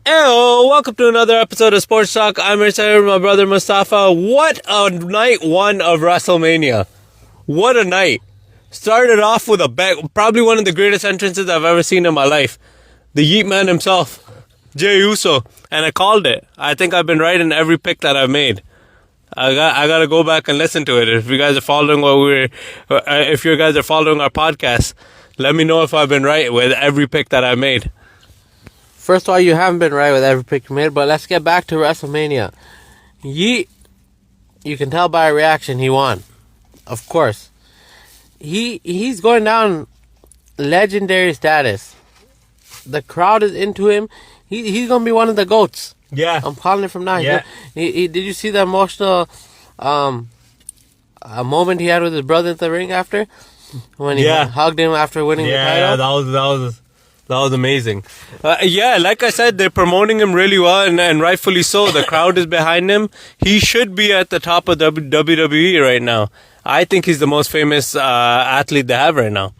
Hello, welcome to another episode of Sports Talk. I'm here with my brother Mustafa. What a night one of WrestleMania. What a night. Started off with a bang, probably one of the greatest entrances I've ever seen in my life. The Yeet Man himself, Jey Uso. And I called it. I think I've been right in every pick that I've made. I gotta go back and listen to it. If you guys are following if you guys are following our podcast, let me know if I've been right with every pick that I made. First of all, you haven't been right with every pick you made, but let's get back to WrestleMania. You can tell by a reaction he won. Of course. He's going down legendary status. The crowd is into him. He's going to be one of the GOATs. Yeah. I'm calling it from now. Yeah. Did you see the emotional moment he had with his brother in the ring after? When he hugged him after winning the title? Yeah, that was amazing. Like I said, they're promoting him really well, and rightfully so. The crowd is behind him. He should be at the top of WWE right now. I think he's the most famous athlete they have right now.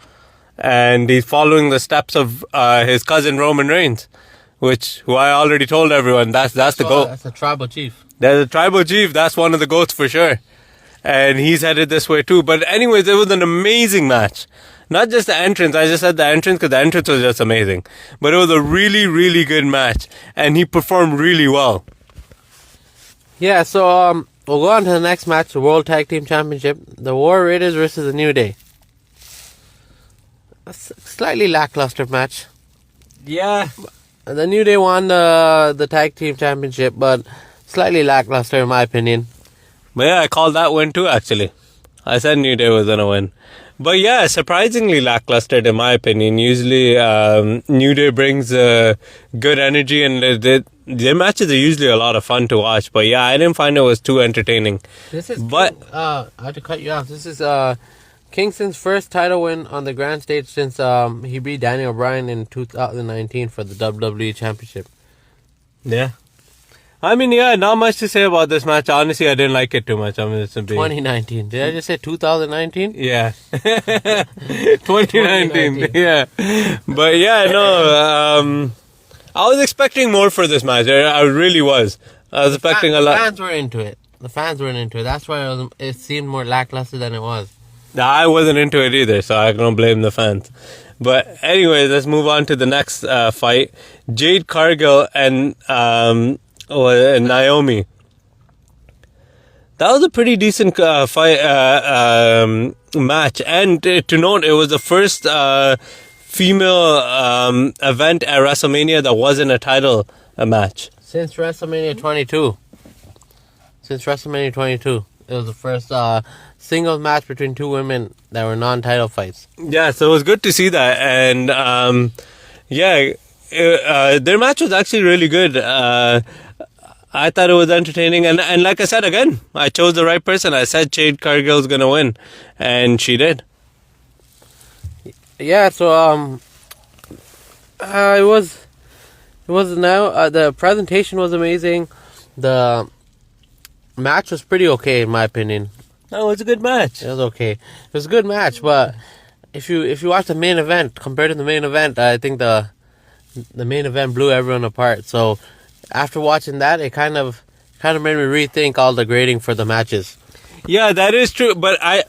And he's following the steps of his cousin Roman Reigns, who I already told everyone, that's the GOAT. That's the tribal chief. There's a tribal chief. That's one of the GOATs for sure. And he's headed this way too. But anyways, it was an amazing match. Not just the entrance. I just said the entrance because the entrance was just amazing. But it was a really, really good match. And he performed really well. Yeah, so we'll go on to the next match, the World Tag Team Championship. The War Raiders versus the New Day. A slightly lackluster match. Yeah. The New Day won the Tag Team Championship, but slightly lackluster in my opinion. But yeah, I called that win too, actually. I said New Day was going to win. But yeah, surprisingly lackluster in my opinion. Usually, New Day brings good energy, and their matches are usually a lot of fun to watch. But yeah, I didn't find it was too entertaining. I had to cut you off. This is Kingston's first title win on the grand stage since he beat Daniel Bryan in 2019 for the WWE Championship. Yeah. I mean, yeah, not much to say about this match. Honestly, I didn't like it too much. 2019. Did I just say 2019? Yeah. 2019. Yeah. But yeah, no, I was expecting more for this match. I really was. I was expecting a lot. The fans were into it. That's why it seemed more lackluster than it was. I wasn't into it either, so I don't blame the fans. But anyways, let's move on to the next fight. Jade Cargill and Naomi. That was a pretty decent fight match, and to note, it was the first female event at WrestleMania that wasn't a title match since WrestleMania 22. It was the first singles match between two women that were non-title fights. Yeah, so it was good to see that, and their match was actually really good. I thought it was entertaining, and like I said again, I chose the right person. I said Jade Cargill's gonna win, and she did. Yeah, so it was now the presentation was amazing. The match was pretty okay in my opinion. No, it was a good match. It was okay. It was a good match, but if you watch the main event compared to the main event, I think the main event blew everyone apart. So after watching that, it kind of made me rethink all the grading for the matches. Yeah, that is true. But I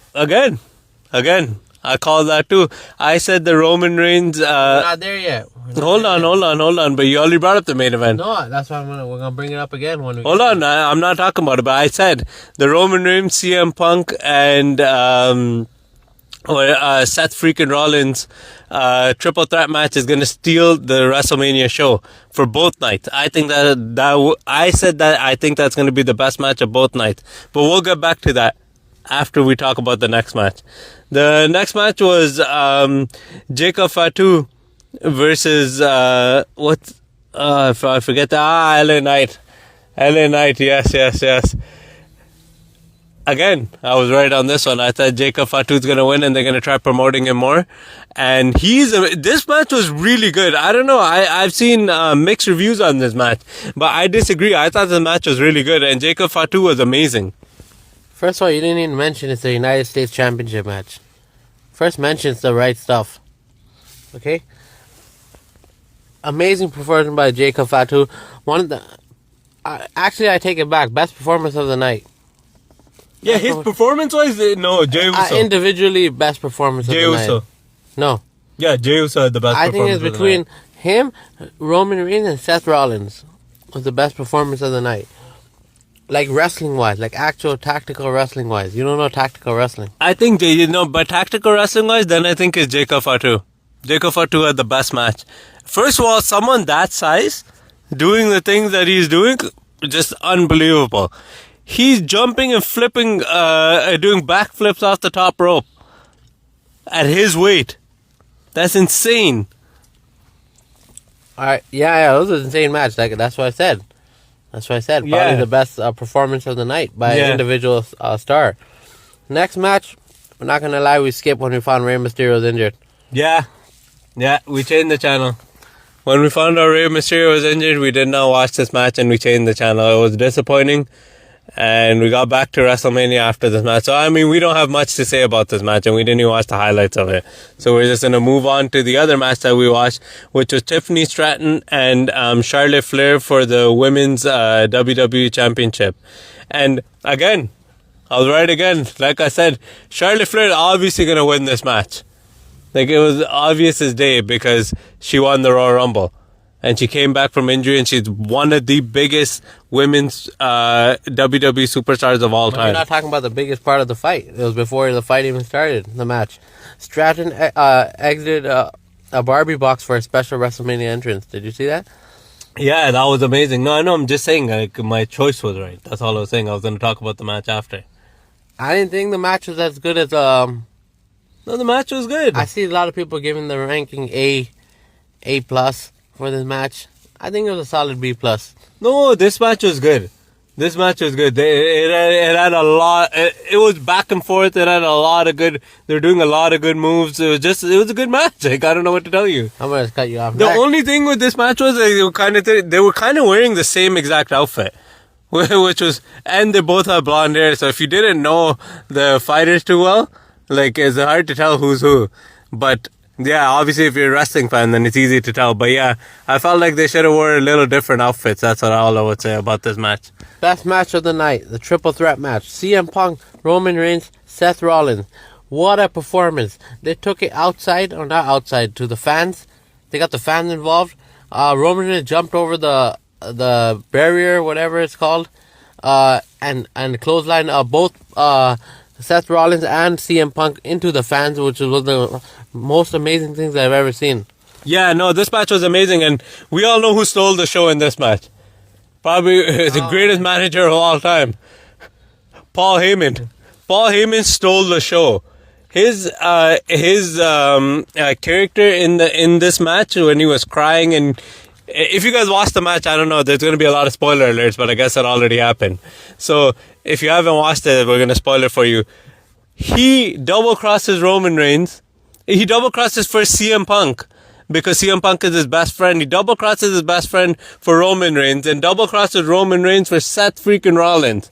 called that too. I said the Roman Reigns. We're not there yet. Hold on. But you already brought up the main event. No, that's why we're gonna bring it up again when we. Hold on, I'm not talking about it. But I said the Roman Reigns, CM Punk, and Seth freaking Rollins triple threat match is gonna steal the WrestleMania show for both nights. I think I said that I think that's gonna be the best match of both nights. But we'll get back to that after we talk about the next match. The next match was Jacob Fatu versus I forget LA Knight. LA Knight, yes. Again, I was right on this one. I thought Jacob Fatu's going to win and they're going to try promoting him more. And this match was really good. I don't know. I've seen mixed reviews on this match, but I disagree. I thought the match was really good and Jacob Fatu was amazing. First of all, you didn't even mention it's the United States Championship match. First mention's the right stuff. Okay? amazing performance by Jacob Fatu. One of the actually, I take it back. Best performance of the night. Yeah, his performance-wise, no, Jey Uso. Individually, best performance of Jey the Uso. night. No. Yeah, Jey Uso had the best I performance think of it's the night. between him, Roman Reigns, and Seth Rollins was the best performance of the night. Like wrestling-wise, like actual tactical wrestling-wise. You don't know tactical wrestling. I think, but tactical wrestling-wise, then I think it's Jacob Fatu. Jacob Fatu had the best match. First of all, someone that size, doing the things that he's doing, just unbelievable. He's jumping and flipping, doing backflips off the top rope at his weight. That's insane. All right, yeah, it was an insane match. That's what I said. Probably the best performance of the night by an individual star. Next match, we're not gonna lie, we skipped when we found Rey Mysterio was injured. Yeah, we changed the channel. When we found out Rey Mysterio was injured, we did not watch this match and we changed the channel. It was disappointing. And we got back to WrestleMania after this match. So, I mean, we don't have much to say about this match, and we didn't even watch the highlights of it. So, we're just going to move on to the other match that we watched, which was Tiffany Stratton and Charlotte Flair for the Women's WWE Championship. And again, I was right again. Like I said, Charlotte Flair is obviously going to win this match. Like, it was obvious as day because she won the Royal Rumble. And she came back from injury, and she's one of the biggest women's WWE superstars of all time. You're not talking about the biggest part of the fight. It was before the fight even started, the match. Stratton exited a Barbie box for a special WrestleMania entrance. Did you see that? Yeah, that was amazing. No, I know, I'm just saying, like, my choice was right. That's all I was saying. I was going to talk about the match after. I didn't think the match was as good as... No, the match was good. I see a lot of people giving the ranking A+. For this match. I think it was a solid B+. No, this match was good. It had a lot. It was back and forth. It had a lot of good. They're doing a lot of good moves. It was a good match. Like, I don't know what to tell you. I'm gonna cut you off. The only thing with this match was they were kind of wearing the same exact outfit, which was, and they both have blonde hair. So if you didn't know the fighters too well, like, it's hard to tell who's who. But yeah, obviously if you're a wrestling fan, then it's easy to tell. But yeah, I felt like they should have worn a little different outfits. That's all I would say about this match. Best match of the night, the triple threat match. CM Punk, Roman Reigns, Seth Rollins. What a performance. They took it outside, or not outside, to the fans. They got the fans involved. Roman Reigns jumped over the barrier, whatever it's called, and clothesline both Seth Rollins and CM Punk into the fans, which was one of the most amazing things I've ever seen. Yeah, no, this match was amazing, and we all know who stole the show in this match. Probably the greatest manager of all time, Paul Heyman. Paul Heyman stole the show. His character in this match when he was crying, and if you guys watched the match, I don't know, there's going to be a lot of spoiler alerts, but I guess it already happened. So if you haven't watched it, we're going to spoil it for you. He double crosses Roman Reigns. He double crosses for CM Punk because CM Punk is his best friend. He double crosses his best friend for Roman Reigns and double crosses Roman Reigns for Seth freaking Rollins.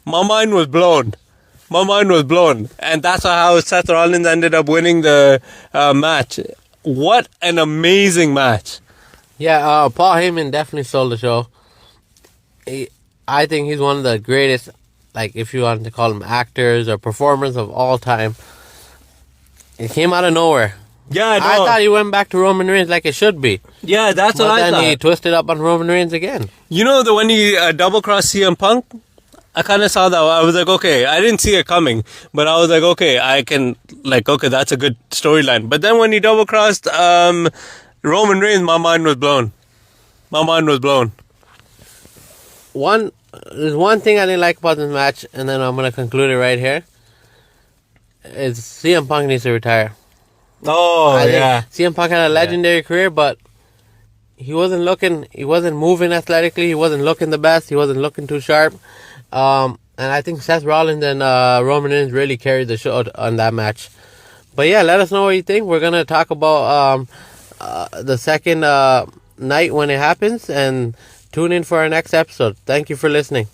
My mind was blown. And that's how Seth Rollins ended up winning the match. What an amazing match. Yeah, Paul Heyman definitely stole the show. I think he's one of the greatest, like, if you want to call them actors or performers of all time. It came out of nowhere. Yeah, I know. I thought he went back to Roman Reigns like it should be. Yeah, that's what I thought. But then he twisted up on Roman Reigns again. You know, when he double-crossed CM Punk, I kind of saw that. I was like, okay, I didn't see it coming. But I was like, okay, okay, that's a good storyline. But then when he double-crossed Roman Reigns, my mind was blown. There's one thing I didn't like about this match, and then I'm going to conclude it right here. Is CM Punk needs to retire. Oh, yeah. CM Punk had a legendary career, but he wasn't moving athletically, he wasn't looking the best, he wasn't looking too sharp. And I think Seth Rollins and Roman Reigns really carried the show on that match. But yeah, let us know what you think. We're going to talk about the second night when it happens, and tune in for our next episode. Thank you for listening.